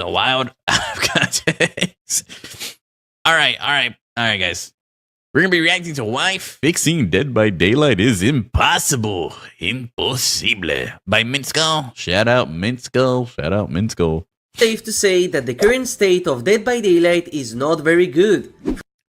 the wild context. All right, guys. We're gonna be reacting to why fixing Dead by Daylight is impossible. Impossible. By Minsko. Shout out Minsko. Safe to say that the current state of Dead by Daylight is not very good.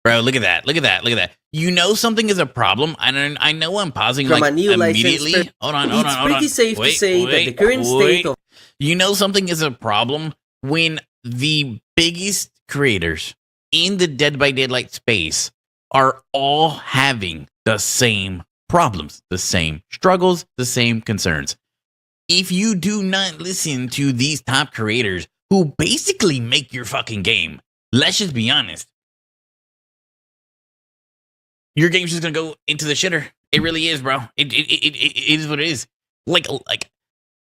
Bro, look at that. You know something is a problem, and I know I'm pausing From like a new immediately. license Hold on. It's pretty safe to say that the current state of... You know something is a problem when the biggest creators in the Dead by Daylight space are all having the same problems, the same struggles, the same concerns. If you do not listen to these top creators who basically make your fucking game, let's just be honest, your game's just gonna go into the shitter. It really is, bro. It is what it is. Like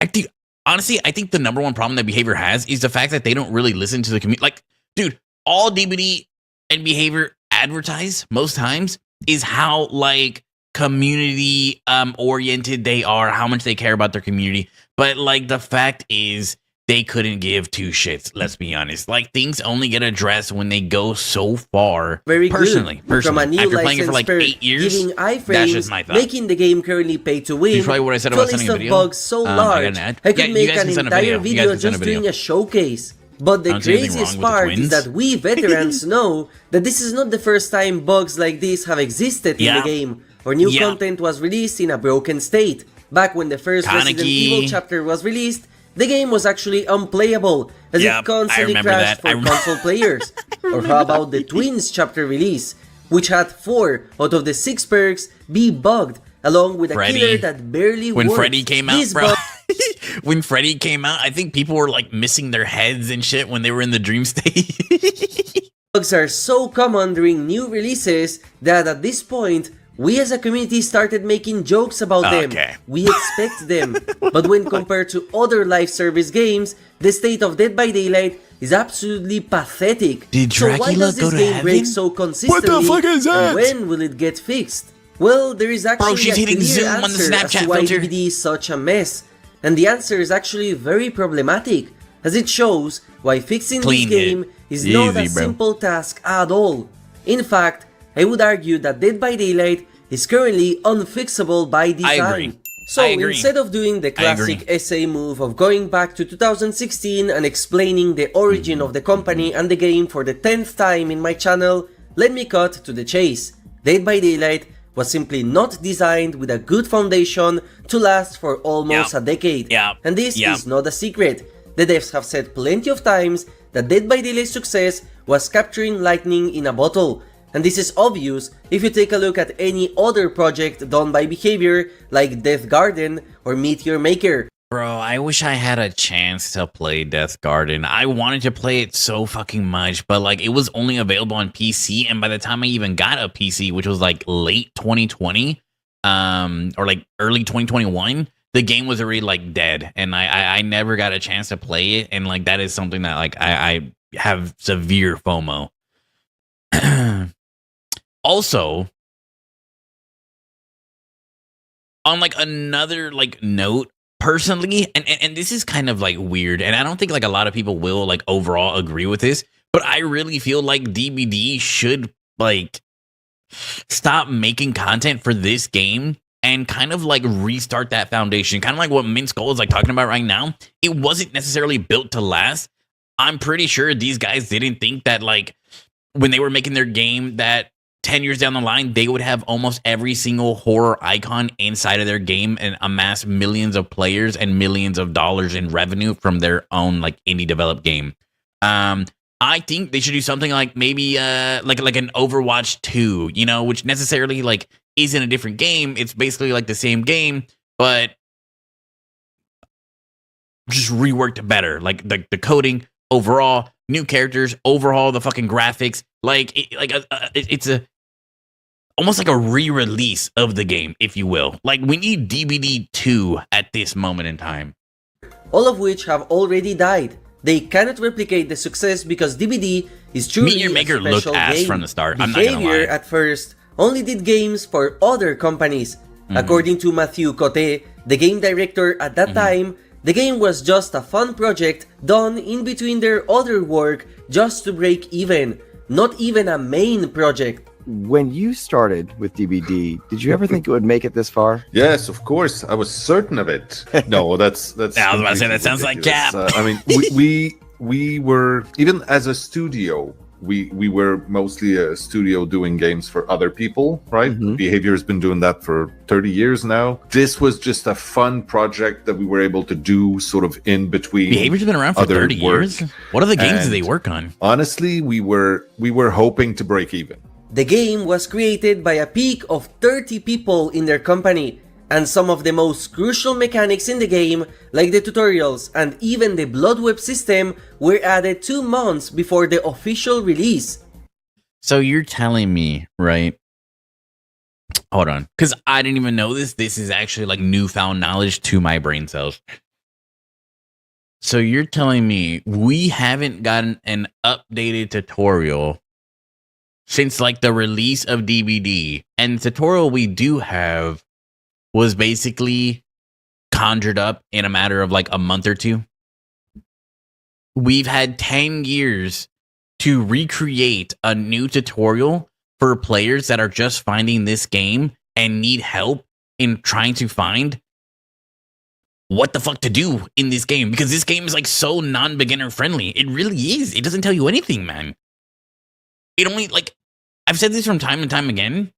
I think, honestly, I think the number one problem that Behavior has is the fact that they don't really listen to the community. Like, dude, all DBD and Behavior advertise most times is how like community oriented they are, how much they care about their community. But like the fact is they couldn't give two shits, let's be honest. Like things only get addressed when they go so far. Very personally, good. From a new after playing it for like 8 years, giving iframes, that's just my thought. making the game currently pay to win. That's probably what I said about sending a video. Bugs so large, I could make an entire video just doing a showcase. But the craziest part is that we veterans know that this is not the first time bugs like this have existed in the game, or new content was released in a broken state. Back when the first Resident Evil chapter was released, the game was actually unplayable, as it constantly crashed for console players. Or how about the Twins chapter release, which had 4 out of the 6 perks be bugged, along with a killer that barely worked. When Freddy came out, bro. When Freddy came out, I think people were like missing their heads and shit when they were in the dream state. Bugs are so common during new releases that at this point, we as a community started making jokes about them. We expect them. But when compared to other live service games, the state of Dead by Daylight is absolutely pathetic. Did Dracula so why does this game break so consistently? What the fuck is that? And when will it get fixed? Well, there is actually a clear answer as to why DBD is such a mess. And the answer is actually very problematic, as it shows why fixing this game is not a simple task at all. In fact, I would argue that Dead by Daylight is currently unfixable by design. So instead of doing the classic essay move of going back to 2016 and explaining the origin of the company and the game for the 10th time in my channel, let me cut to the chase. Dead by Daylight was simply not designed with a good foundation to last for almost a decade. And this is not a secret. The devs have said plenty of times that Dead by Daylight's success was capturing lightning in a bottle. And this is obvious if you take a look at any other project done by Behavior like Death Garden or Meteor Maker. Bro, I wish I had a chance to play Death Garden. I wanted to play it so fucking much, but like it was only available on PC, and by the time I even got a PC, which was like late 2020, or like early 2021, the game was already like dead, and I never got a chance to play it, and like that is something that like I have severe FOMO. Also, on like another like note, personally, and this is kind of like weird, and I don't think like a lot of people will like overall agree with this, but I really feel like DBD should like stop making content for this game and kind of like restart that foundation, kind of like what Minsko is like talking about right now. It wasn't necessarily built to last. I'm pretty sure these guys didn't think that like when they were making their game that 10 years down the line, they would have almost every single horror icon inside of their game and amass millions of players and millions of dollars in revenue from their own like indie developed game. I think they should do something like maybe like an Overwatch 2, you know, which necessarily like isn't a different game. It's basically like the same game, but just reworked better. Like the coding overall, new characters, overhaul the fucking graphics. Like it's a almost like a re-release of the game, if you will. Like, we need DBD 2 at this moment in time. All of which have already died. They cannot replicate the success because DBD is truly Meteor Maker a special looked ass game. from the start. I'm Behavior, not gonna lie. at first, only did games for other companies. According to Matthew Cote, the game director at that time, The game was just a fun project done in between their other work just to break even, not even a main project. When you started with DBD, did you ever think it would make it this far? Yes, of course. I was certain of it. No, that's. I was about to say that sounds like cap. I mean, we were, even as a studio, we were mostly a studio doing games for other people, right? Mm-hmm. Behavior has been doing that for 30 years now. This was just a fun project that we were able to do sort of in between. Behavior's been around for 30 years? What other games do they work on? Honestly, we were hoping to break even. The game was created by a peak of 30 people in their company, and some of the most crucial mechanics in the game, like the tutorials and even the blood web system, were added 2 months before the official release. So you're telling me, right? Hold on, because I didn't even know this. This is actually like newfound knowledge to my brain cells. So you're telling me we haven't gotten an updated tutorial since like the release of DBD, and the tutorial we do have was basically conjured up in a matter of like a month or two. We've had 10 years to recreate a new tutorial for players that are just finding this game and need help in trying to find what the fuck to do in this game, because this game is like so non-beginner friendly. It really is. It doesn't tell you anything, man. It only, like, I've said this from time and time again.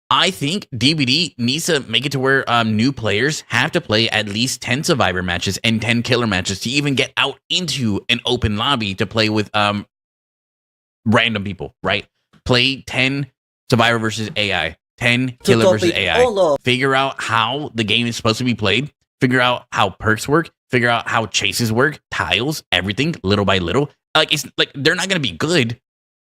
I think DBD needs to make it to where new players have to play at least 10 survivor matches and 10 killer matches to even get out into an open lobby to play with random people, right? Play 10 survivor versus AI, 10 killer versus AI. Figure out how the game is supposed to be played. Figure out how perks work. Figure out how chases work, tiles, everything, little by little. Like, it's like they're not going to be good,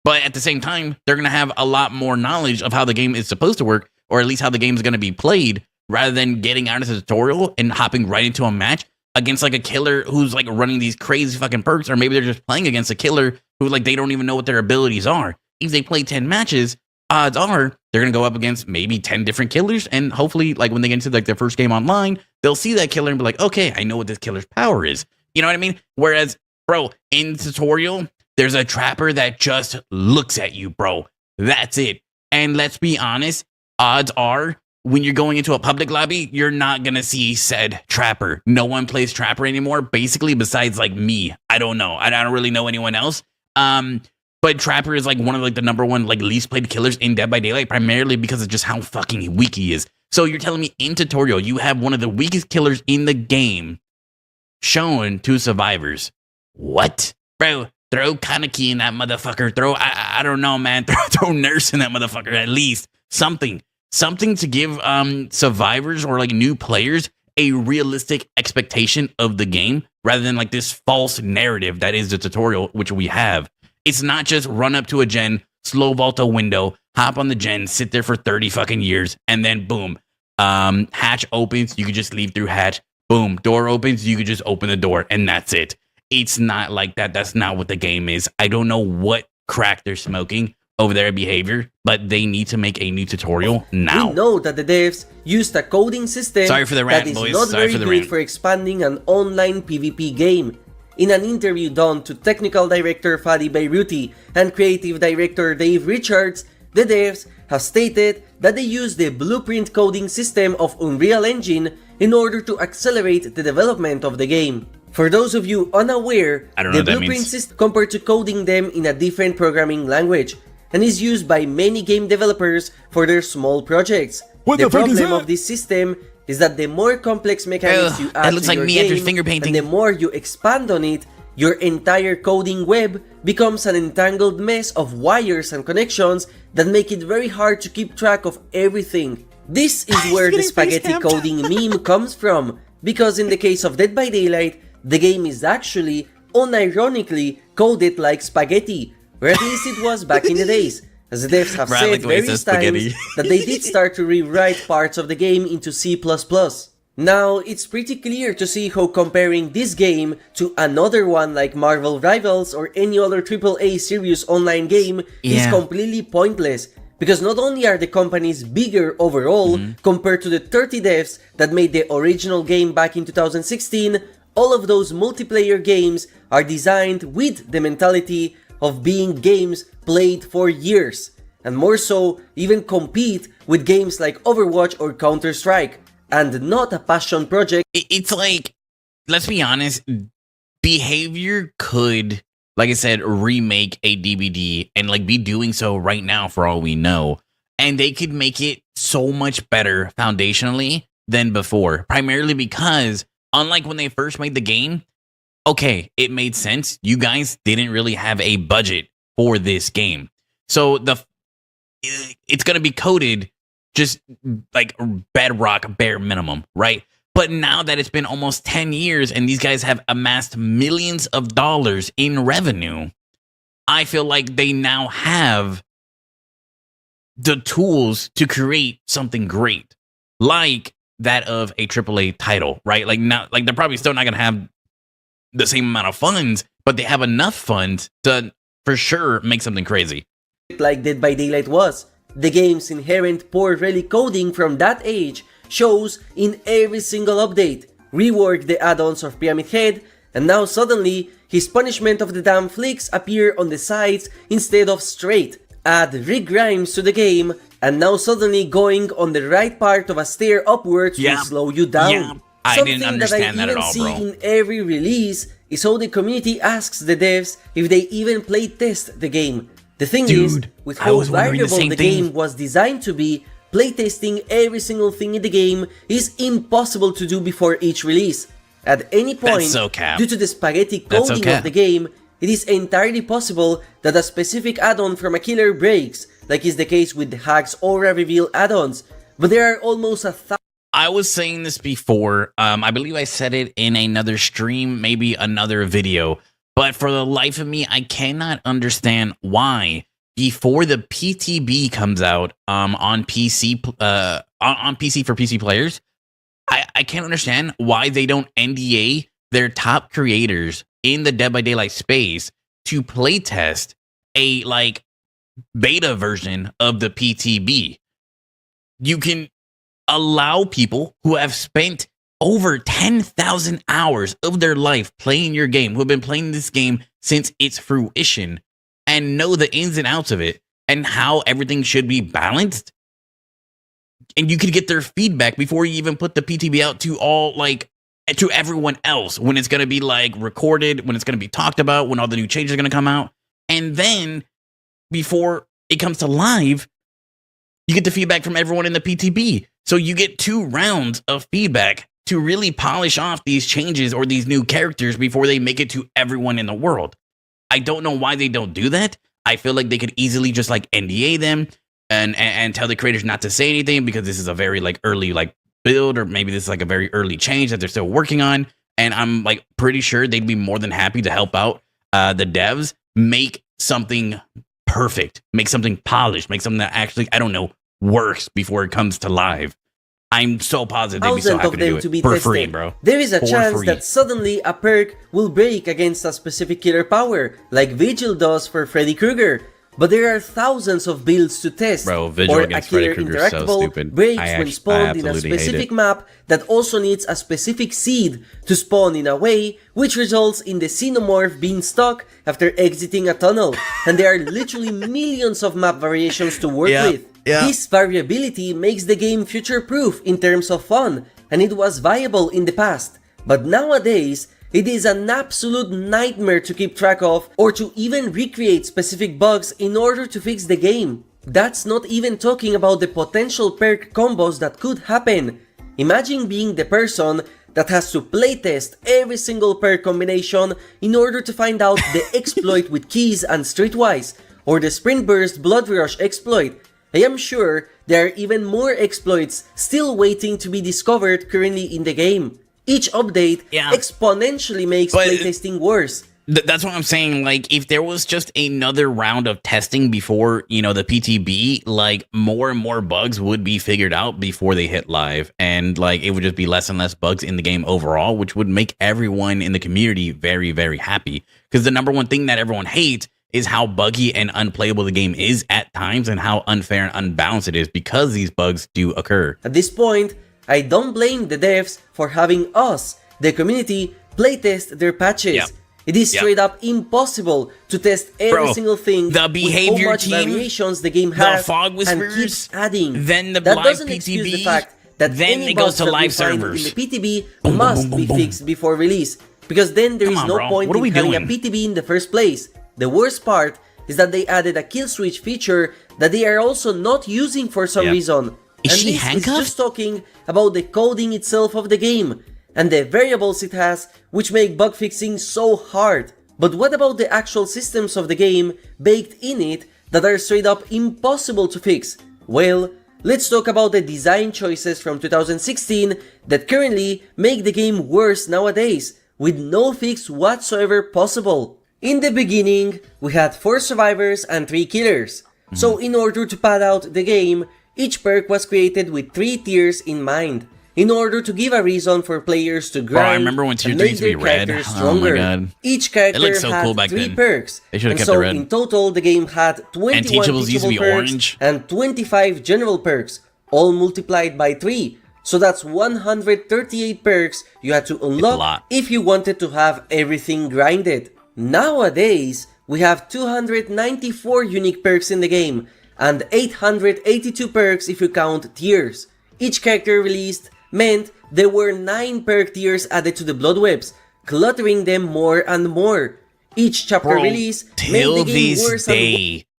but at the same time, they're going to have a lot more knowledge of how the game is supposed to work, or at least how the game is going to be played, rather than getting out of the tutorial and hopping right into a match against like a killer who's like running these crazy fucking perks, or maybe they're just playing against a killer who like they don't even know what their abilities are. If they play 10 matches, odds are they're going to go up against maybe 10 different killers, and hopefully like when they get into like their first game online, they'll see that killer and be like, okay, I know what this killer's power is. You know what I mean? Whereas, bro, in the tutorial, there's a trapper that just looks at you, bro. That's it. And let's be honest, odds are when you're going into a public lobby, you're not going to see said trapper. No one plays trapper anymore, basically, besides like me. I don't know. I don't really know anyone else. But trapper is like one of like the number one like least played killers in Dead by Daylight, primarily because of just how fucking weak he is. So you're telling me in tutorial, you have one of the weakest killers in the game shown to survivors. What? Bro, throw Kaneki in that motherfucker. Throw, I don't know, man. Throw Nurse in that motherfucker, at least. Something to give survivors or like new players a realistic expectation of the game, rather than like this false narrative that is the tutorial, which we have. It's not just run up to a gen, slow vault a window, hop on the gen, sit there for 30 fucking years, and then boom. Hatch opens, you could just leave through hatch. Boom, door opens, you could just open the door, and that's it. It's not like that. That's not what the game is. I don't know what crack they're smoking over their behavior, but they need to make a new tutorial now. We know that the devs used a coding system that is not very good for expanding an online PvP game. In an interview done to technical director Fadi Beiruti and creative director Dave Richards, the devs have stated that they use the blueprint coding system of Unreal Engine in order to accelerate the development of the game. For those of you unaware, the blueprint system compared to coding them in a different programming language, and is used by many game developers for their small projects. The problem of this system is that the more complex mechanics you add to your game, and the more you expand on it, your entire coding web becomes an entangled mess of wires and connections that make it very hard to keep track of everything. This is where the spaghetti coding meme comes from, because in the case of Dead by Daylight, the game is actually, unironically, coded like spaghetti, or at least it was back in the days. As the devs have said various times that they did start to rewrite parts of the game into C++. Now, it's pretty clear to see how comparing this game to another one like Marvel Rivals or any other AAA serious online game is completely pointless, because not only are the companies bigger overall compared to the 30 devs that made the original game back in 2016, all of those multiplayer games are designed with the mentality of being games played for years, and more so, even compete with games like Overwatch or Counter-Strike, and not a passion project. It's like, let's be honest, behavior could, like I said, remake a DVD and like be doing so right now for all we know. And they could make it so much better foundationally than before, primarily because unlike when they first made the game, okay, it made sense. You guys didn't really have a budget for this game. So it's going to be coded just like bedrock, bare minimum, right? But now that it's been almost 10 years and these guys have amassed millions of dollars in revenue, I feel like they now have the tools to create something great, like that of a AAA title, right? Like, not like they're probably still not going to have the same amount of funds, but they have enough funds to for sure make something crazy. Like Dead by Daylight was. The game's inherent poor relic coding from that age shows in every single update. Rework the add-ons of Pyramid Head, and now suddenly his punishment of the damn flicks appear on the sides instead of straight. Add Rick Grimes to the game, and now suddenly going on the right part of a stair upwards will slow you down. Yeah. I didn't understand that at all, bro. Something that I even see in every release is how the community asks the devs if they even play test the game. The thing is, with how variable the game was designed to be, playtesting every single thing in the game is impossible to do before each release. At any point, due to the spaghetti coding of the game, it is entirely possible that a specific add-on from a killer breaks, like is the case with the Hag's Aura Reveal add-ons, but there are almost 1,000. I was saying this before, I believe I said it in another stream, maybe another video, but for the life of me, I cannot understand why before the PTB comes out on PC on PC for PC players, I can't understand why they don't NDA their top creators in the Dead by Daylight space to playtest a like beta version of the PTB. You can allow people who have spent over 10,000 hours of their life playing your game, who have been playing this game since its fruition, and know the ins and outs of it and how everything should be balanced. And you could get their feedback before you even put the PTB out to all, like, to everyone else, when it's going to be like recorded, when it's going to be talked about, when all the new changes are going to come out. And then before it comes to live, you get the feedback from everyone in the PTB. So you get 2 rounds of feedback to really polish off these changes or these new characters before they make it to everyone in the world. I don't know why they don't do that. I feel like they could easily just like NDA them and tell the creators not to say anything because this is a very like early like build, or maybe this is like a very early change that they're still working on. And I'm like pretty sure they'd be more than happy to help out the devs make something perfect, make something polished, make something that actually, I don't know, works before it comes to live. I'm so positive they'd be so happy to do it for free, bro. There is a chance that suddenly a perk will break against a specific killer power, like Vigil does for Freddy Krueger. But there are thousands of builds to test, bro, Vigil or against a killer Freddy Krueger is so stupid. breaks when spawned in a specific map that also needs a specific seed to spawn in a way which results in the xenomorph being stuck after exiting a tunnel. And there are literally millions of map variations to work with. This variability makes the game future-proof in terms of fun, and it was viable in the past. But nowadays, it is an absolute nightmare to keep track of or to even recreate specific bugs in order to fix the game. That's not even talking about the potential perk combos that could happen. Imagine being the person that has to playtest every single perk combination in order to find out the exploit with keys and streetwise, or the sprint burst blood rush exploit. I am sure there are even more exploits still waiting to be discovered currently in the game. Each update exponentially makes playtesting worse. That's what I'm saying. Like, if there was just another round of testing before, you know, the PTB, like, more and more bugs would be figured out before they hit live. And, like, it would just be less and less bugs in the game overall, which would make everyone in the community very, very happy. Because the number one thing that everyone hates is how buggy and unplayable the game is at times and how unfair and unbalanced it is because these bugs do occur. At this point, I don't blame the devs for having us, the community, playtest their patches. Yep. It is straight up impossible to test every single thing the behavior with how much team, variations the game has the fog whispers, and keeps adding. then the that live doesn't PTB, excuse the fact that then any it goes bugs to that live we find servers. in the PTB must be fixed before release, because then there is no point in having a PTB in the first place. The worst part is that they added a kill switch feature that they are also not using for some reason. Is and she this handcuffed? is just talking about the coding itself of the game and the variables it has, which make bug fixing so hard. But what about the actual systems of the game baked in it that are straight up impossible to fix? Well, let's talk about the design choices from 2016 that currently make the game worse nowadays, with no fix whatsoever possible. In the beginning, we had 4 survivors and 3 killers. So in order to pad out the game, each perk was created with 3 tiers in mind, in order to give a reason for players to grind I remember when 2, and 3 make to be their red. characters Oh stronger. my god. Each character looked so had cool back 3 then. perks, They should've and kept so the red. in total the game had 21 teachables used to be perks orange. and 25 general perks, all multiplied by 3. So that's 138 perks you had to unlock if you wanted to have everything grinded. Nowadays, we have 294 unique perks in the game, and 882 perks if you count tiers. Each character released meant there were 9 perk tiers added to the blood webs, cluttering them more and more. Each chapter release made the game worse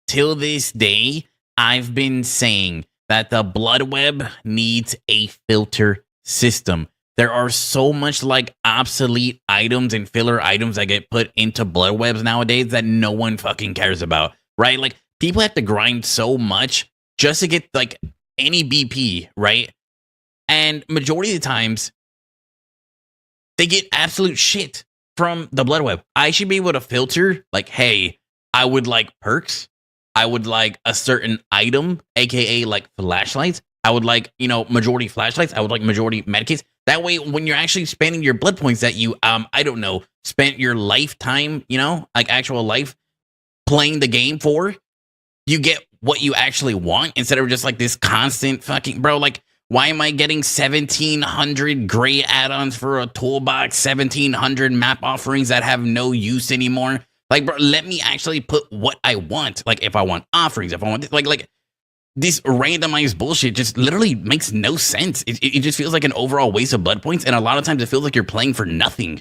till this day, I've been saying that the blood web needs a filter system. There are so much like obsolete items and filler items that get put into blood webs nowadays that no one fucking cares about, right? Like people have to grind so much just to get like any BP, right? And majority of the times they get absolute shit from the blood web. I should be able to filter like, hey, I would like perks. I would like a certain item, aka like flashlights. I would like, majority flashlights. I would like majority medkits. That way, when you're actually spending your blood points that you, I don't know, spent your lifetime, like actual life playing the game for, you get what you actually want instead of just like this constant fucking, bro, like, why am I getting 1,700 gray add-ons for a toolbox, 1,700 map offerings that have no use anymore? Like, bro, let me actually put what I want. Like, if I want offerings, if I want this, like this randomized bullshit just literally makes no sense. It just feels like an overall waste of blood points, and a lot of times it feels like you're playing for nothing.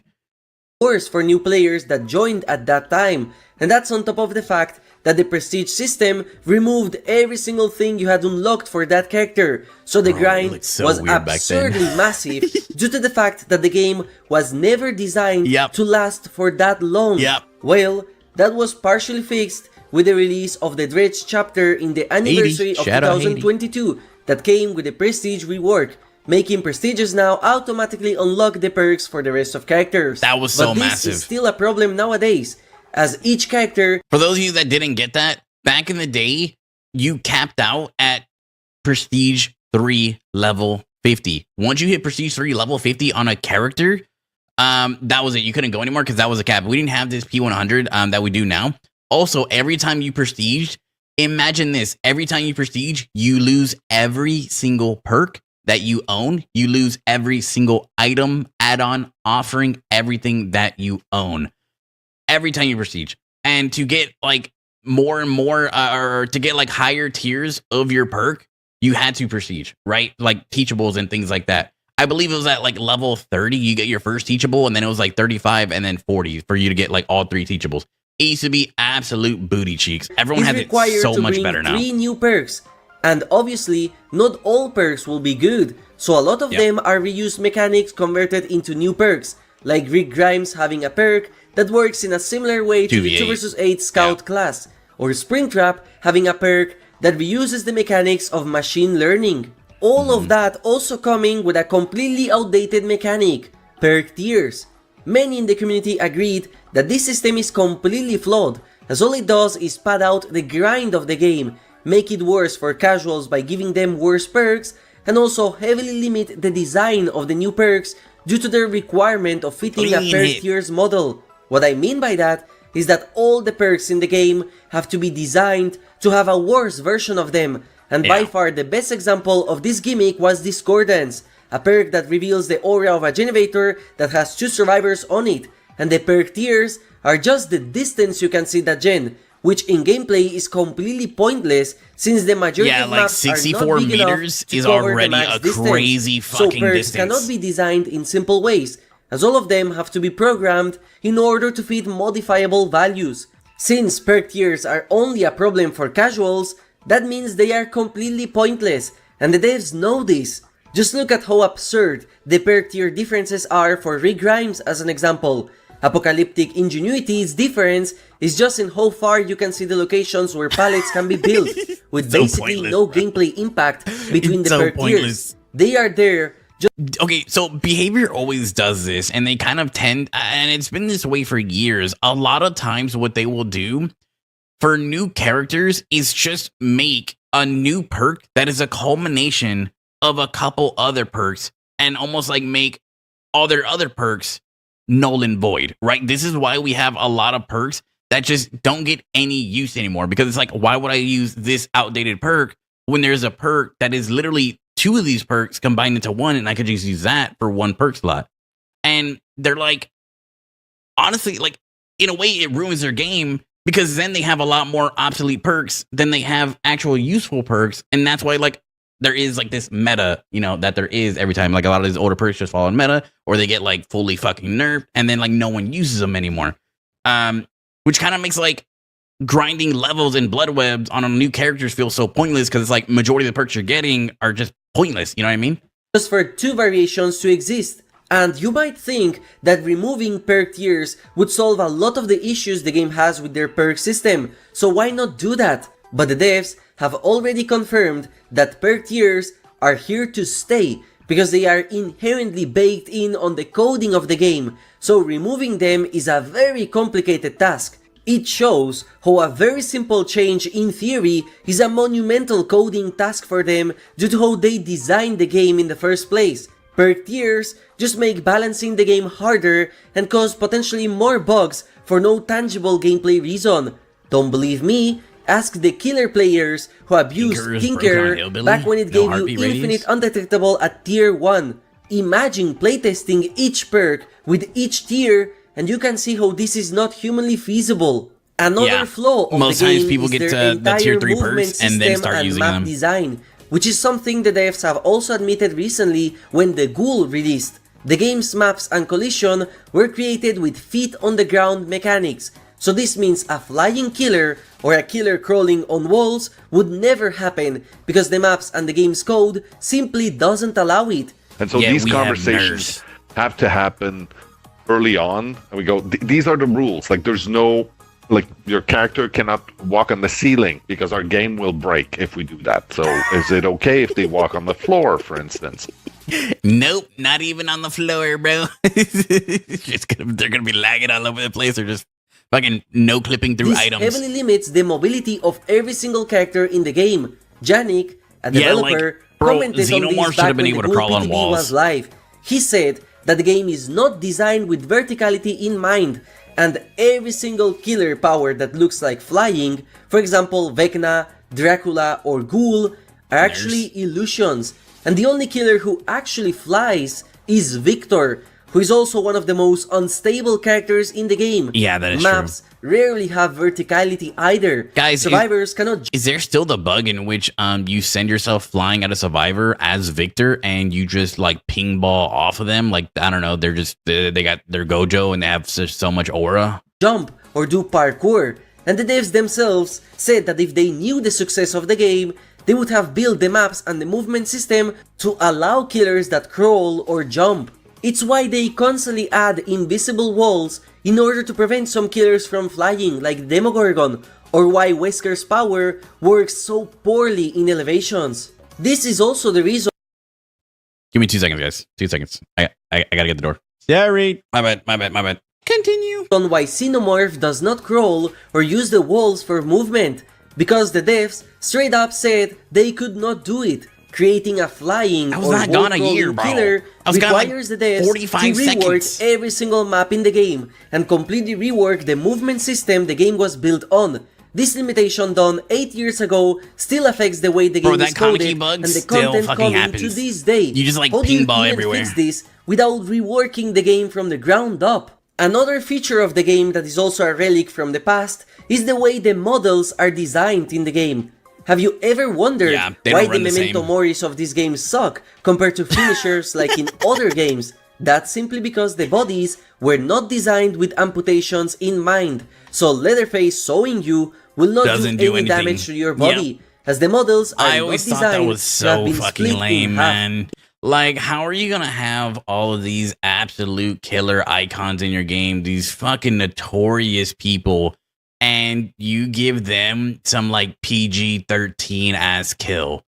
Worse for new players that joined at that time, and that's on top of the fact that the prestige system removed every single thing you had unlocked for that character, so the grind was absurdly massive due to the fact that the game was never designed to last for that long. Well, that was partially fixed with the release of the Dredge chapter in the anniversary of 2022 that came with the prestige rework, making prestiges now automatically unlock the perks for the rest of characters. That was so massive. But this is still a problem nowadays, as each character... For those of you that didn't get that, back in the day, you capped out at Prestige 3 level 50. Once you hit Prestige 3 level 50 on a character, that was it. You couldn't go anymore because that was a cap. We didn't have this P100 that we do now. Also, every time you prestige, imagine this. Every time you prestige, you lose every single perk that you own. You lose every single item, add-on, offering, everything that you own. Every time you prestige. And to get like more and more, or to get like higher tiers of your perk, you had to prestige, right? Like teachables and things like that. I believe it was at like level 30, you get your first teachable, and then it was like 35 and then 40 for you to get like all 3 teachables. It used to be absolute booty cheeks. Everyone has it so much better now. 3 new perks, and obviously not all perks will be good, so a lot of them are reused mechanics converted into new perks, like Rick Grimes having a perk that works in a similar way to the 2 vs 8 Scout class, or Springtrap having a perk that reuses the mechanics of machine learning. All of that also coming with a completely outdated mechanic, perk tiers. Many in the community agreed that this system is completely flawed, as all it does is pad out the grind of the game, make it worse for casuals by giving them worse perks, and also heavily limit the design of the new perks due to their requirement of fitting a perk tiers model. What I mean by that is that all the perks in the game have to be designed to have a worse version of them, and by far the best example of this gimmick was Discordance, a perk that reveals the aura of a generator that has 2 survivors on it, and the perk tiers are just the distance you can see that gen, which in gameplay is completely pointless since the majority of like maps 64 are not big meters enough to is cover already the max a distance. crazy fucking so perks distance. cannot be designed in simple ways, as all of them have to be programmed in order to fit modifiable values. Since perk tiers are only a problem for casuals, that means they are completely pointless, and the devs know this. Just look at how absurd the perk tier differences are for Rick Grimes as an example. Apocalyptic Ingenuity's difference is just in how far you can see the locations where pallets can be built, with basically no gameplay impact between the perk tiers. They are there. Okay, so behavior always does this, and they kind of tend, and it's been this way for years. A lot of times what they will do for new characters is just make a new perk that is a culmination of a couple other perks, and almost like make all their other perks null and void, right? This is why we have a lot of perks that just don't get any use anymore, because it's like, why would I use this outdated perk when there's a perk that is literally 2 of these perks combined into one, and I could just use that for 1 perk slot? And they're like, honestly, like, in a way it ruins their game, because then they have a lot more obsolete perks than they have actual useful perks. And that's why, like, there is like this meta, you know, that there is every time. Like, a lot of these older perks just fall in meta, or they get like fully fucking nerfed, and then like no one uses them anymore. Which kind of makes like grinding levels and blood webs on new characters feel so pointless, because it's like majority of the perks you're getting are just pointless. You know what I mean? Just for 2 variations to exist. And you might think that removing perk tiers would solve a lot of the issues the game has with their perk system, so why not do that? But the devs have already confirmed that perk tiers are here to stay, because they are inherently baked in on the coding of the game, so removing them is a very complicated task. It shows how a very simple change in theory is a monumental coding task for them due to how they designed the game in the first place. Perk tiers just make balancing the game harder and cause potentially more bugs for no tangible gameplay reason. Don't believe me? Ask the killer players who abused Tinker back when it gave you infinite undetectable at tier 1. Imagine playtesting each perk with each tier, and you can see how this is not humanly feasible. Another flaw of most the game times people is get their to the tier 3 movement perks and then start and using map them. design, which is something the devs have also admitted recently when the Ghoul released. The game's maps and collision were created with feet on the ground mechanics, so this means a flying killer or a killer crawling on walls would never happen, because the maps and the game's code simply doesn't allow it. And so these conversations have to happen early on, and we go, these are the rules. Like, there's no, like, your character cannot walk on the ceiling because our game will break if we do that. So is it okay if they walk on the floor, for instance? Nope, not even on the floor, bro. They're gonna be lagging all over the place, or just fucking no clipping through items. This heavily limits the mobility of every single character in the game. Yannick, a developer, commented on this back when the Ghoul PTB was live. He said that the game is not designed with verticality in mind, and every single killer power that looks like flying, for example Vecna, Dracula or Ghoul, are actually illusions, and the only killer who actually flies is Victor, who is also one of the most unstable characters in the game. Yeah, that is Maps true. rarely have verticality either. Guys, survivors cannot. Is there still the bug in which you send yourself flying at a survivor as Victor, and you just like ping ball off of them? Like, I don't know, they're just they got their Gojo and they have so much aura. Jump or do parkour. And the devs themselves said that if they knew the success of the game, they would have built the maps and the movement system to allow killers that crawl or jump. It's why they constantly add invisible walls in order to prevent some killers from flying, like Demogorgon, or why Wesker's power works so poorly in elevations. This is also the reason. Give me 2 seconds, guys. 2 seconds. I gotta get the door. Sorry. My bad. Continue. On why Xenomorph does not crawl or use the walls for movement, because the devs straight up said they could not do it. Creating a flying or wall-crawling killer requires the devs to rework every single map in the game and completely rework the movement system the game was built on. This limitation done 8 years ago still affects the way the game is coded and the content coming to this day. You just like How do you pinball even everywhere. fix this without reworking the game from the ground up? Another feature of the game that is also a relic from the past is the way the models are designed in the game. Have you ever wondered why the memento moris of this game suck compared to finishers like in other games? That's simply because the bodies were not designed with amputations in mind, so Leatherface sewing you will not do any damage to your body, as the models are not designed that was so to fucking lame, man. Like, how are you gonna have all of these absolute killer icons in your game, these fucking notorious people, and you give them some like PG-13 ass kill?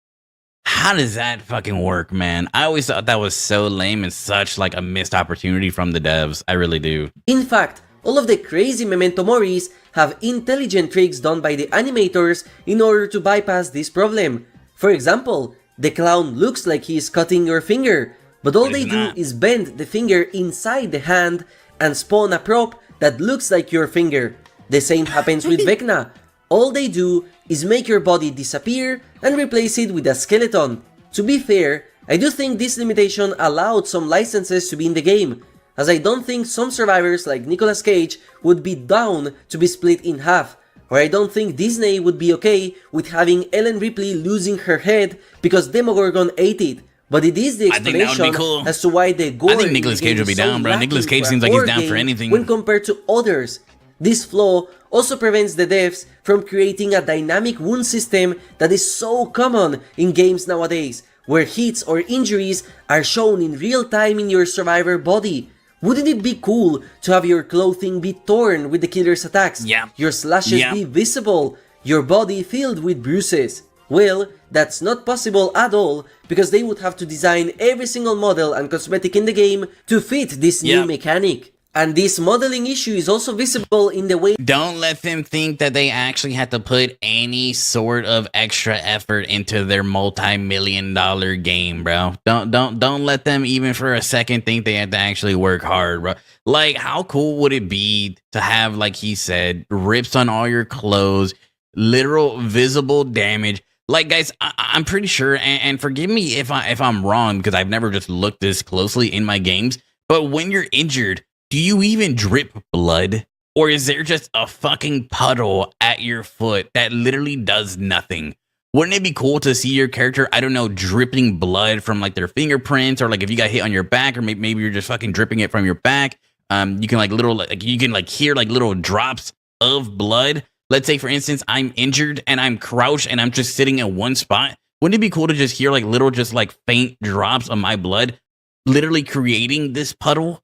How does that fucking work, man? I always thought that was so lame and such like a missed opportunity from the devs. I really do. In fact, all of the crazy memento moris have intelligent tricks done by the animators in order to bypass this problem. For example, the clown looks like he is cutting your finger, but all they do is bend the finger inside the hand and spawn a prop that looks like your finger. The same happens with Vecna. All they do is make your body disappear and replace it with a skeleton. To be fair, I do think this limitation allowed some licenses to be in the game, as I don't think some survivors like Nicolas Cage would be down to be split in half, or I don't think Disney would be okay with having Ellen Ripley losing her head because Demogorgon ate it. But it is the explanation as to why the gore I think Nicolas Cage would be down, bro. Nicolas Cage seems like he's down for anything when compared to others. This flaw also prevents the devs from creating a dynamic wound system that is so common in games nowadays, where hits or injuries are shown in real time in your survivor body. Wouldn't it be cool to have your clothing be torn with the killer's attacks, your slashes be visible, your body filled with bruises? Well, that's not possible at all, because they would have to design every single model and cosmetic in the game to fit this new mechanic. And this modeling issue is also visible in the way— Don't let them think that they actually had to put any sort of extra effort into their multi-million-dollar game, bro. Don't let them even for a second think they had to actually work hard, bro. Like, how cool would it be to have, like he said, rips on all your clothes, literal visible damage? Like, guys, I'm pretty sure, and forgive me if I'm wrong, because I've never just looked this closely in my games, but when you're injured, do you even drip blood? Or is there just a fucking puddle at your foot that literally does nothing? Wouldn't it be cool to see your character, I don't know, dripping blood from like their fingerprints, or like if you got hit on your back, or maybe you're just fucking dripping it from your back. You can hear like little drops of blood. Let's say, for instance, I'm injured and I'm crouched and I'm just sitting in one spot. Wouldn't it be cool to just hear like little, just like faint drops of my blood, literally creating this puddle?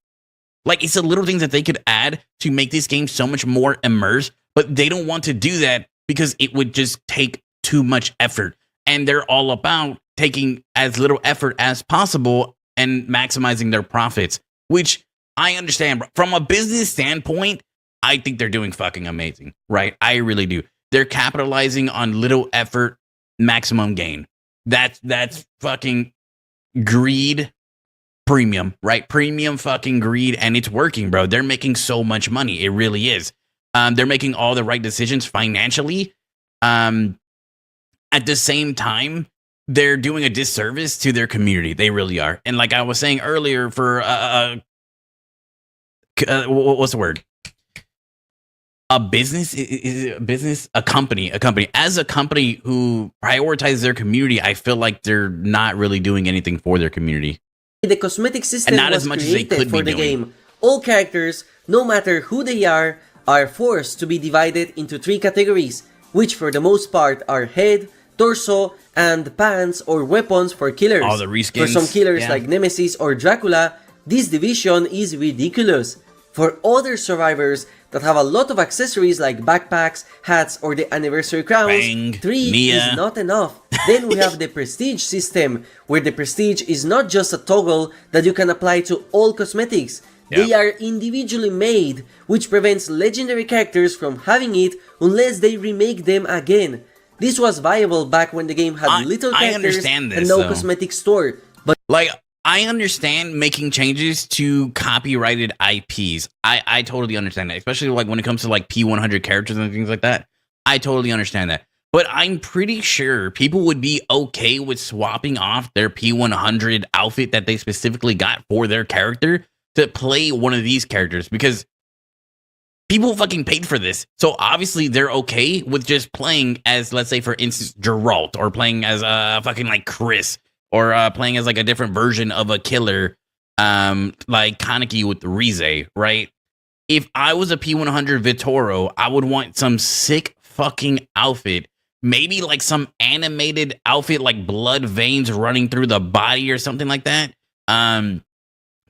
Like, it's the little things that they could add to make this game so much more immersed, but they don't want to do that because it would just take too much effort. And they're all about taking as little effort as possible and maximizing their profits, which I understand. From a business standpoint, I think they're doing fucking amazing, right? I really do. They're capitalizing on little effort, maximum gain. That's fucking greed. Premium, right? Premium fucking greed, and it's working, bro. They're making so much money. It really is. They're making all the right decisions financially. At the same time, they're doing a disservice to their community. They really are. And like I was saying earlier, for what's the word? A business is a business, a company. As a company who prioritizes their community, I feel like they're not really doing anything for their community. The cosmetic system was created for the game. All characters, no matter who they are forced to be divided into 3 categories, which for the most part are head, torso, and pants or weapons for killers. All the reskins. For some killers like Nemesis or Dracula, this division is ridiculous. For other survivors that have a lot of accessories like backpacks, hats, or the anniversary crowns, 3 is not enough. Then we have the prestige system, where the prestige is not just a toggle that you can apply to all cosmetics. They are individually made, which prevents legendary characters from having it unless they remake them again. This was viable back when the game had little characters and no cosmetic store. But like, I understand making changes to copyrighted IPs. I totally understand that, especially like when it comes to like P100 characters and things like that. I totally understand that. But I'm pretty sure people would be okay with swapping off their P100 outfit that they specifically got for their character to play one of these characters, because people fucking paid for this. So obviously they're okay with just playing as, let's say, for instance, Geralt, or playing as fucking like Chris, or playing as like a different version of a killer, like Kaneki with Rize, right? If I was a P100 Vitoro, I would want some sick fucking outfit. Maybe like some animated outfit, like blood veins running through the body or something like that,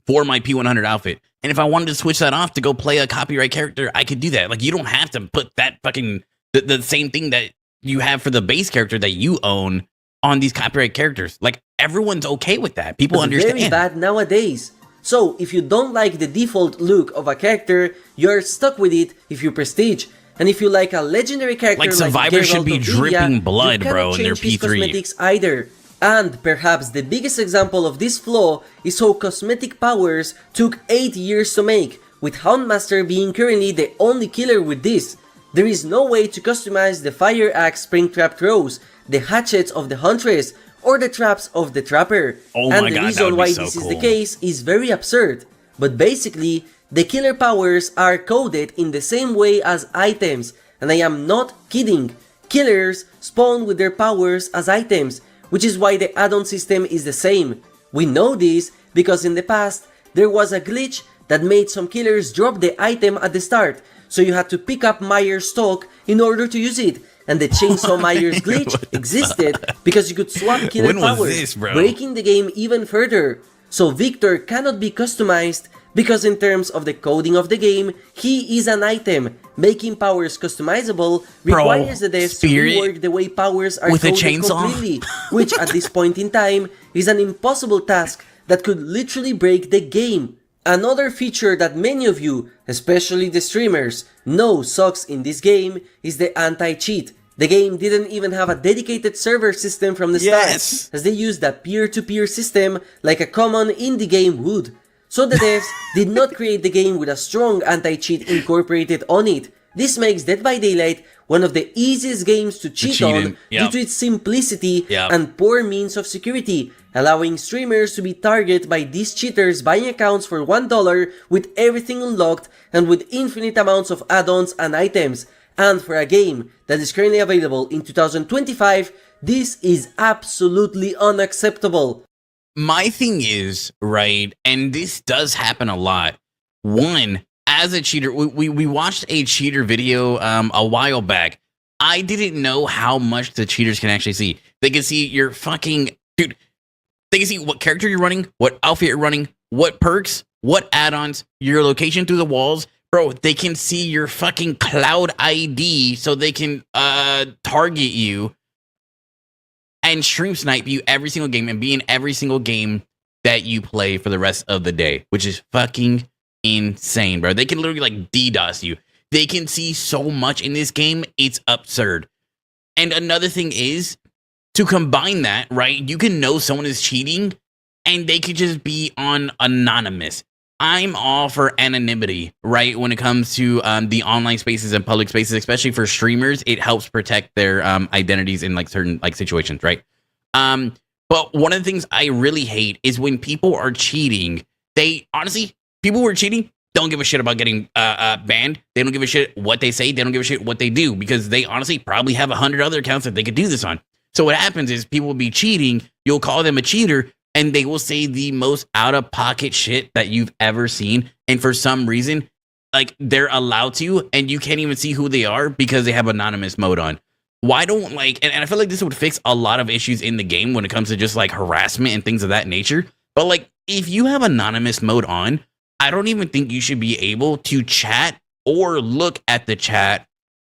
for my P100 outfit. And if I wanted to switch that off to go play a copyright character, I could do that. Like, you don't have to put that fucking, the same thing that you have for the base character that you own on these copyright characters. Like, everyone's okay with that. People understand. Very bad nowadays. So, if you don't like the default look of a character, you're stuck with it if you prestige. And if you like a legendary character like Survivor Geralt should be dripping blood, bro, in their P3. Cosmetics either. And perhaps the biggest example of this flaw is how cosmetic powers took 8 years to make, with Houndmaster being currently the only killer with this. There is no way to customize the Fire Axe Springtrap throws, the hatchets of the Huntress, or the traps of the Trapper. Oh and my the God, reason why so this cool. is the case is very absurd. But basically, the killer powers are coded in the same way as items, and I am not kidding. Killers spawn with their powers as items, which is why the add-on system is the same. We know this because in the past, there was a glitch that made some killers drop the item at the start, so you had to pick up Myers' stock in order to use it. And the Chainsaw Myers glitch existed because you could swap killer powers, breaking the game even further. So Victor cannot be customized because in terms of the coding of the game, he is an item. Making powers customizable requires the devs to rework the way powers are coded completely, which at this point in time is an impossible task that could literally break the game. Another feature that many of you, especially the streamers, know sucks in this game is the anti-cheat. The game didn't even have a dedicated server system from the start, as they used a peer-to-peer system like a common indie game would. So the devs did not create the game with a strong anti-cheat incorporated on it. This makes Dead by Daylight one of the easiest games to cheat on due to its simplicity and poor means of security, allowing streamers to be targeted by these cheaters buying accounts for $1 with everything unlocked and with infinite amounts of add-ons and items. And for a game that is currently available in 2025, this is absolutely unacceptable. My thing is, right, and this does happen a lot. One, as a cheater, we watched a cheater video a while back. I didn't know how much the cheaters can actually see. They can see your fucking, dude, they can see what character you're running, what outfit you're running, what perks, what add-ons, your location through the walls. Bro, they can see your fucking cloud ID so they can target you and stream snipe you every single game and be in every single game that you play for the rest of the day, which is fucking insane, bro. They can literally like DDoS you. They can see so much in this game, it's absurd. And another thing is, to combine that, right, you can know someone is cheating and they could just be on anonymous. I'm all for anonymity, right, when it comes to the online spaces and public spaces, especially for streamers. It helps protect their identities in like certain like situations, right? But one of the things I really hate is when people are cheating. They honestly, people who are cheating don't give a shit about getting banned. They don't give a shit what they say. They don't give a shit what they do, because they honestly probably have 100 other accounts that they could do this on. So what happens is people will be cheating. You'll call them a cheater, and they will say the most out-of-pocket shit that you've ever seen. And for some reason, like, they're allowed to, and you can't even see who they are because they have anonymous mode on. Why don't, like, and I feel like this would fix a lot of issues in the game when it comes to just, like, harassment and things of that nature. But, like, if you have anonymous mode on, I don't even think you should be able to chat or look at the chat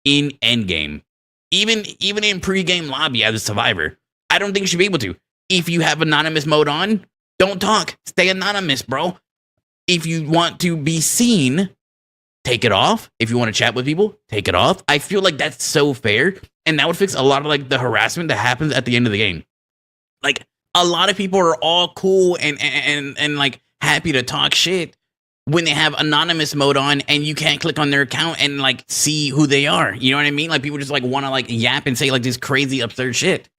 in endgame. Even in pre-game lobby as a survivor. I don't think you should be able to. If you have anonymous mode on, don't talk. Stay anonymous, bro. If you want to be seen, take it off. If you want to chat with people, take it off. I feel like that's so fair, and that would fix a lot of like the harassment that happens at the end of the game. Like a lot of people are all cool and like happy to talk shit when they have anonymous mode on and you can't click on their account and like see who they are. You know what I mean? Like people just like want to like yap and say like this crazy absurd shit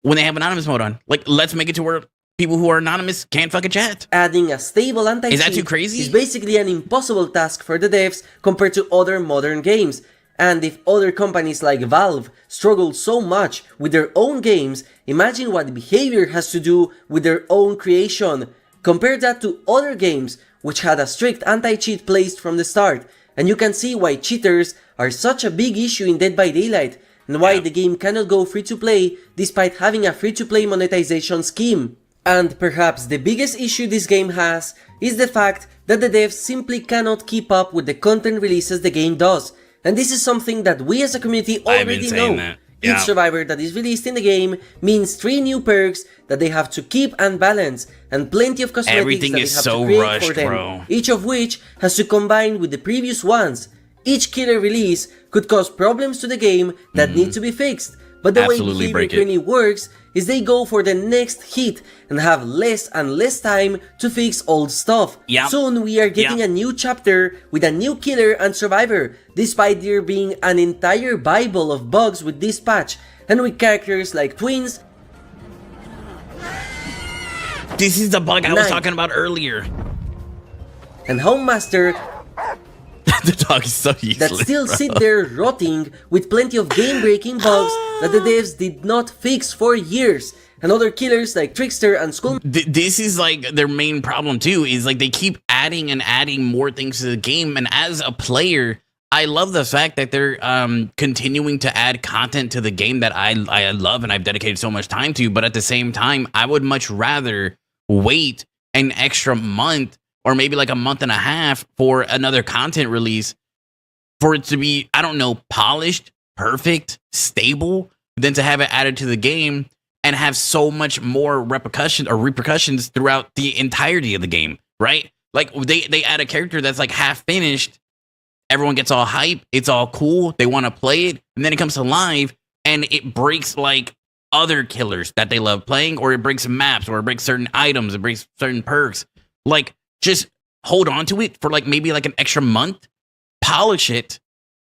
when they have anonymous mode on. Like let's make it to where people who are anonymous can't fucking chat. Adding a stable anti-cheat is that too crazy? Is basically an impossible task for the devs compared to other modern games. And if other companies like Valve struggle so much with their own games, imagine what behavior has to do with their own creation. Compare that to other games which had a strict anti-cheat placed from the start, and you can see why cheaters are such a big issue in Dead by Daylight, and why the game cannot go free-to-play despite having a free-to-play monetization scheme. And perhaps the biggest issue this game has is the fact that the devs simply cannot keep up with the content releases the game does, and this is something that we as a community already know. Each survivor that is released in the game means 3 new perks that they have to keep and balance, and plenty of cosmetics everything that is they have so to create rushed, for them, bro. each of which has to combine with the previous ones. Each killer release could cause problems to the game that need to be fixed, but the Absolutely way behavior currently works is they go for the next hit and have less and less time to fix old stuff. Soon we are getting a new chapter with a new killer and survivor, despite there being an entire bible of bugs with this patch, and with characters like twins. This is the bug I was talking about earlier. And Homemaster the dog is so useless, that still sit there rotting with plenty of game-breaking bugs that the devs did not fix for years. And other killers like Trickster and Skull. This is like their main problem too, is like they keep adding and adding more things to the game, and as a player, I love the fact that they're continuing to add content to the game that I love and I've dedicated so much time to, but at the same time, I would much rather wait an extra month or maybe like a month and a half for another content release for it to be, I don't know, polished, perfect, stable, than to have it added to the game and have so much more repercussions throughout the entirety of the game, right? Like they add a character that's like half finished, everyone gets all hype, it's all cool, they want to play it, and then it comes to live and it breaks like other killers that they love playing, or it breaks maps, or it breaks certain items, it breaks certain perks. Like, just hold on to it for like maybe like an extra month, polish it,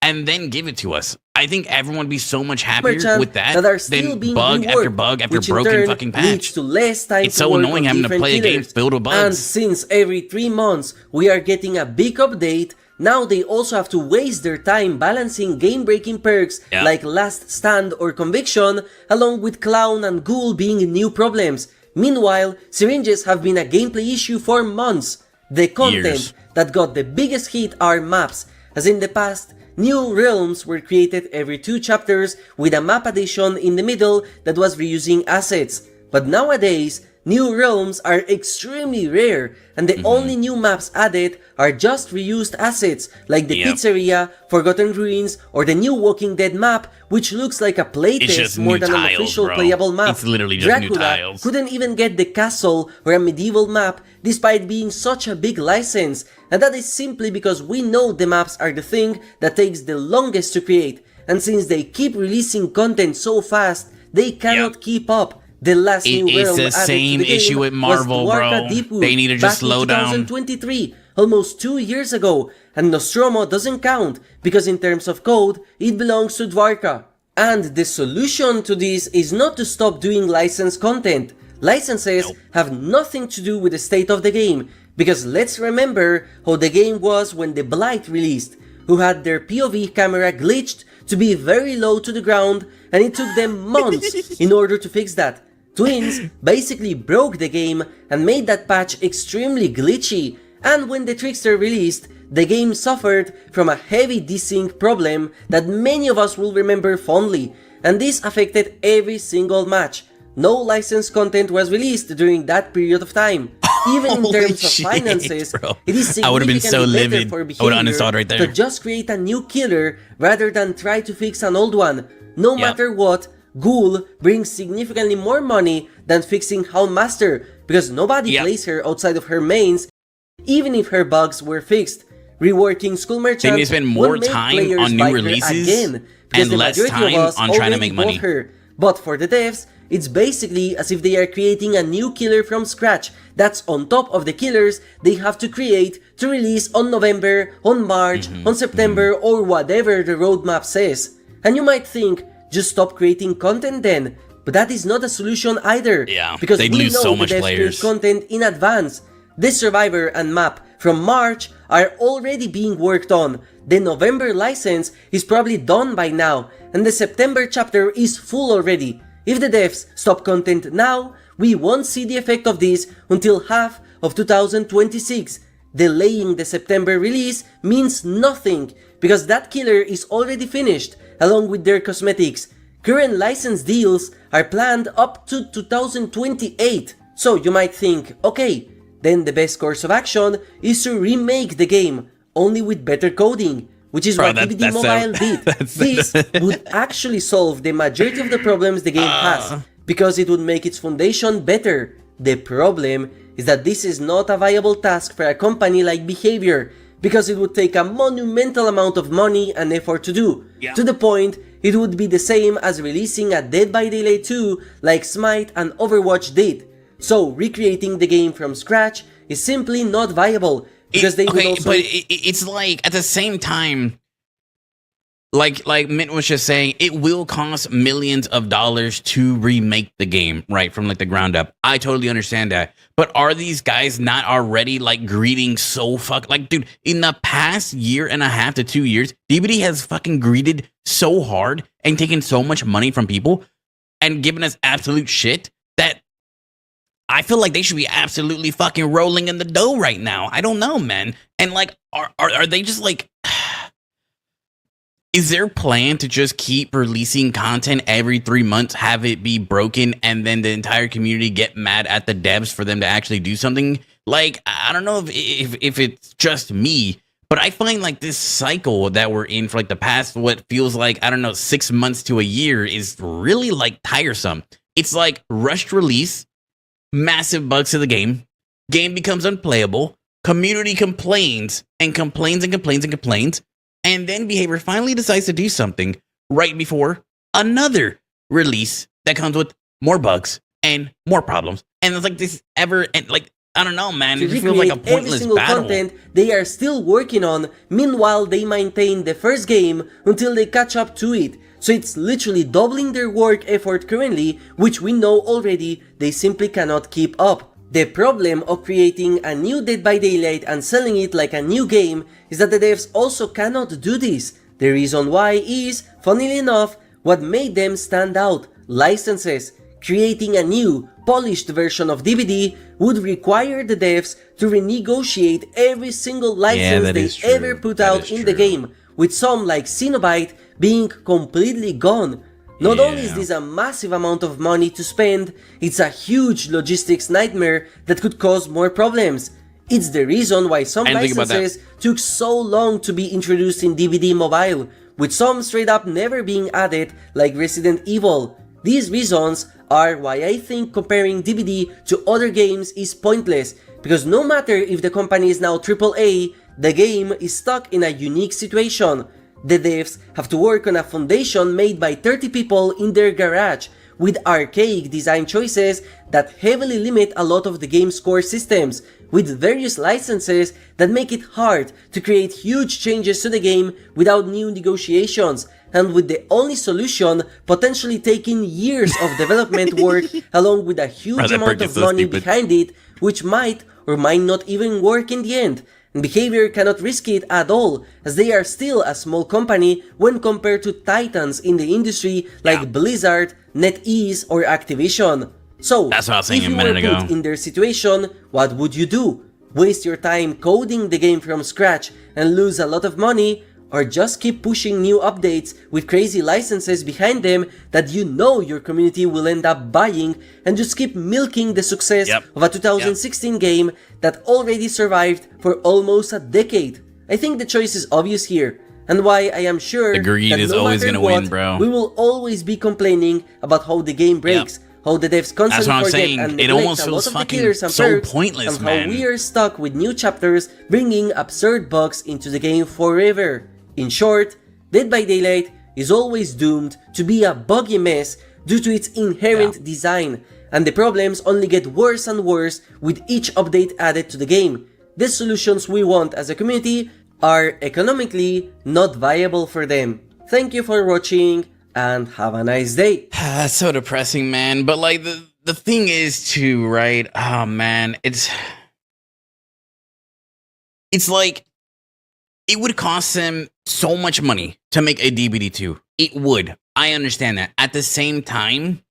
and then give it to us. I think everyone would be so much happier with that than bug after bug after broken fucking patch. To less time it's so annoying having to play a game filled with bugs. And since every 3 months we are getting a big update, now they also have to waste their time balancing game-breaking perks like Last Stand or Conviction, along with Clown and Ghoul being new problems. Meanwhile, syringes have been a gameplay issue for months. The content that got the biggest hit are maps, as in the past, new realms were created every 2 chapters with a map addition in the middle that was reusing assets. But nowadays, new realms are extremely rare, and the only new maps added are just reused assets, like the pizzeria, Forgotten Ruins, or the new Walking Dead map, which looks like a playtest more than an official playable map. It's literally just Dracula new tiles. couldn't even get the castle or a medieval map, despite being such a big license, and that is simply because we know the maps are the thing that takes the longest to create, and since they keep releasing content so fast, they cannot keep up. The last new realm the same added to the issue game with Marvel, was Dwarka bro. Deepwood They need to just slow down. Back in 2023, almost 2 years ago, and Nostromo doesn't count because in terms of code, it belongs to Dwarka. And the solution to this is not to stop doing licensed content. Licenses have nothing to do with the state of the game, because let's remember how the game was when the Blight released, who had their POV camera glitched to be very low to the ground, and it took them months in order to fix that. Twins basically broke the game and made that patch extremely glitchy, and when the Trickster released, the game suffered from a heavy desync problem that many of us will remember fondly, and this affected every single match. No licensed content was released during that period of time. Even in terms of finances, it is significantly better for behavior to just create a new killer rather than try to fix an old one. No matter what, Ghoul brings significantly more money than fixing Houndmaster, because nobody plays her outside of her mains, even if her bugs were fixed. Reworking School Merchant they need to spend more will make time players on new buy her releases again, because and the less majority time of us on trying to already make money. bought her. But for the devs, it's basically as if they are creating a new killer from scratch that's on top of the killers they have to create to release on November, on March, on September, or whatever the roadmap says. And you might think, just stop creating content then. But that is not a solution either. Yeah, because they'd we lose know so the much devs players. create content in advance. The Survivor and map from March are already being worked on. The November license is probably done by now, and the September chapter is full already. If the devs stop content now, we won't see the effect of this until half of 2026. Delaying the September release means nothing, because that killer is already finished, along with their cosmetics. Current license deals are planned up to 2028. So you might think, okay, then the best course of action is to remake the game, only with better coding, which is what DBD Mobile did. This would actually solve the majority of the problems the game has, because it would make its foundation better. The problem is that this is not a viable task for a company like Behavior, because it would take a monumental amount of money and effort to do, to the point it would be the same as releasing a Dead by Daylight 2 like Smite and Overwatch did. So recreating the game from scratch is simply not viable, because they would also... But it's like, at the same time, like Mint was just saying, it will cost millions of dollars to remake the game, right, from like the ground up. I totally understand that. But are these guys not already like greeting so like, dude, in the past year and a half to 2 years, DBD has fucking greeted so hard and taken so much money from people and given us absolute shit that I feel like they should be absolutely fucking rolling in the dough right now. I don't know, man. And like, are they just like... Is their plan to just keep releasing content every 3 months, have it be broken, and then the entire community get mad at the devs for them to actually do something? Like, I don't know if it's just me, but I find like this cycle that we're in for like the past, what feels like, I don't know, 6 months to a year is really like tiresome. It's like rushed release, massive bugs to the game becomes unplayable, community complains and complains and complains and complains, and then Behavior finally decides to do something right before another release that comes with more bugs and more problems. And it's like this and like, I don't know, man. It just feels like a pointless battle. Content they are still working on, meanwhile they maintain the first game until they catch up to it. So it's literally doubling their work effort currently, which we know already they simply cannot keep up. The problem of creating a new Dead by Daylight and selling it like a new game is that the devs also cannot do this. The reason why is, funnily enough, what made them stand out: licenses. Creating a new, polished version of DBD would require the devs to renegotiate every single license they ever put out in the game, with some like Cenobite being completely gone. Not only is this a massive amount of money to spend, it's a huge logistics nightmare that could cause more problems. It's the reason why some licenses took so long to be introduced in DBD Mobile, with some straight up never being added, like Resident Evil. These reasons are why I think comparing DBD to other games is pointless, because no matter if the company is now AAA, the game is stuck in a unique situation. The devs have to work on a foundation made by 30 people in their garage, with archaic design choices that heavily limit a lot of the game's core systems, with various licenses that make it hard to create huge changes to the game without new negotiations, and with the only solution potentially taking years of development work along with a huge amount of money behind it, which might or might not even work in the end. And Behavior cannot risk it at all, as they are still a small company when compared to titans in the industry like Blizzard, NetEase, or Activision. So, that's what I was saying if you were put in their situation, what would you do? Waste your time coding the game from scratch and lose a lot of money, or just keep pushing new updates with crazy licenses behind them that you know your community will end up buying, and just keep milking the success of a 2016 game that already survived for almost a decade? I think the choice is obvious here, and why I am sure the greed that is no always matter gonna what, win, bro. we will always be complaining about how the game breaks, how the devs constantly forget and it neglect almost a feels lot of the fucking killers and so perks, pointless, and man. how we are stuck with new chapters bringing absurd bugs into the game forever. In short, Dead by Daylight is always doomed to be a buggy mess due to its inherent design, and the problems only get worse and worse with each update added to the game. The solutions we want as a community are economically not viable for them. Thank you for watching and have a nice day. That's so depressing, man. But like the thing is too, right? Oh man, it's like it would cost them so much money to make a DBD2. It would. I understand that. At the same time,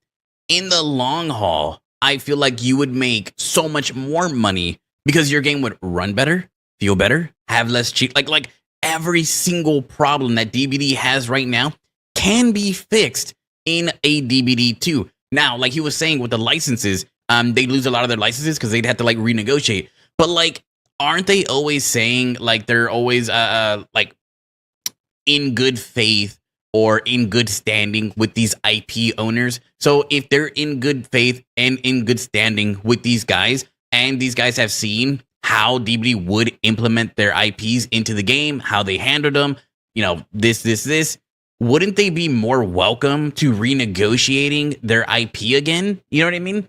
in the long haul, I feel like you would make so much more money because your game would run better, feel better, have less cheat. Like every single problem that DBD has right now can be fixed in a DBD2. Now, like he was saying with the licenses, they lose a lot of their licenses because they'd have to like renegotiate. But like, aren't they always saying like they're always like in good faith or in good standing with these IP owners? So if they're in good faith and in good standing with these guys, and these guys have seen how DBD would implement their IPs into the game, how they handled them, you know, this, wouldn't they be more welcome to renegotiating their IP again? You know what I mean?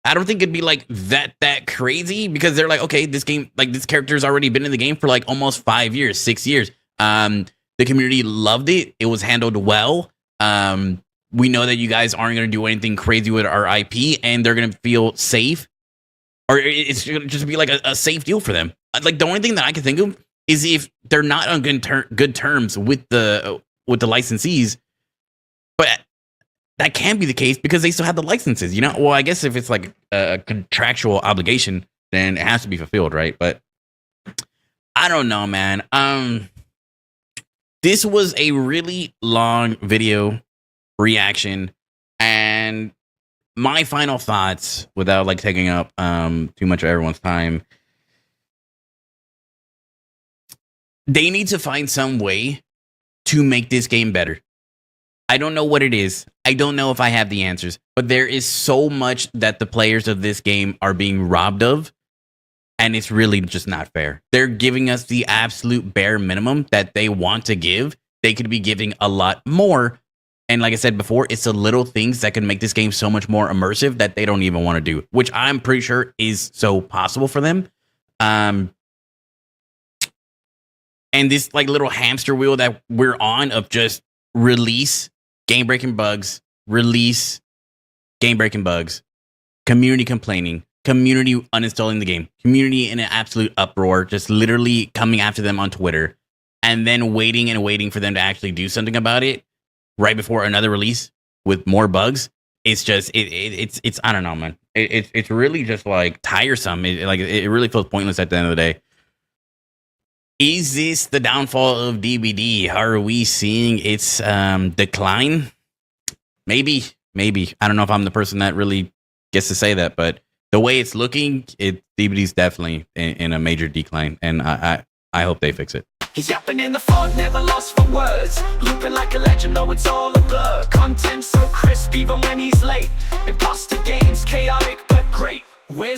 I don't think it'd be like that crazy because they're like, okay, this game, like this character's already been in the game for like almost 5 years, 6 years. The community loved it. It was handled well. We know that you guys aren't going to do anything crazy with our IP, and they're going to feel safe, or it's going to just be like a safe deal for them. Like the only thing that I can think of is if they're not on good terms with the licensees, but that can't be the case because they still have the licenses, you know? Well, I guess if it's like a contractual obligation, then it has to be fulfilled, right? But I don't know, man. This was a really long video reaction, and my final thoughts, without like taking up too much of everyone's time, they need to find some way to make this game better. I don't know what it is. I don't know if I have the answers, but there is so much that the players of this game are being robbed of, and it's really just not fair. They're giving us the absolute bare minimum that they want to give. They could be giving a lot more. And like I said before, it's the little things that can make this game so much more immersive that they don't even want to do, which I'm pretty sure is so possible for them. And this like little hamster wheel that we're on of just release game-breaking bugs, release game-breaking bugs, community complaining, community uninstalling the game, community in an absolute uproar, just literally coming after them on Twitter, and then waiting and waiting for them to actually do something about it right before another release with more bugs. It's just it's I don't know, man. It's really just like tiresome. It really feels pointless at the end of the day. Is this the downfall of DBD? Are we seeing its decline? Maybe. I don't know if I'm the person that really gets to say that, but the way it's looking, DBD's definitely in a major decline, and I hope they fix it. He's yapping in the fog, never lost for words. Looping like a legend, though it's all a blur. Content so crisp, even when he's late. Imposter games, chaotic but great. Where's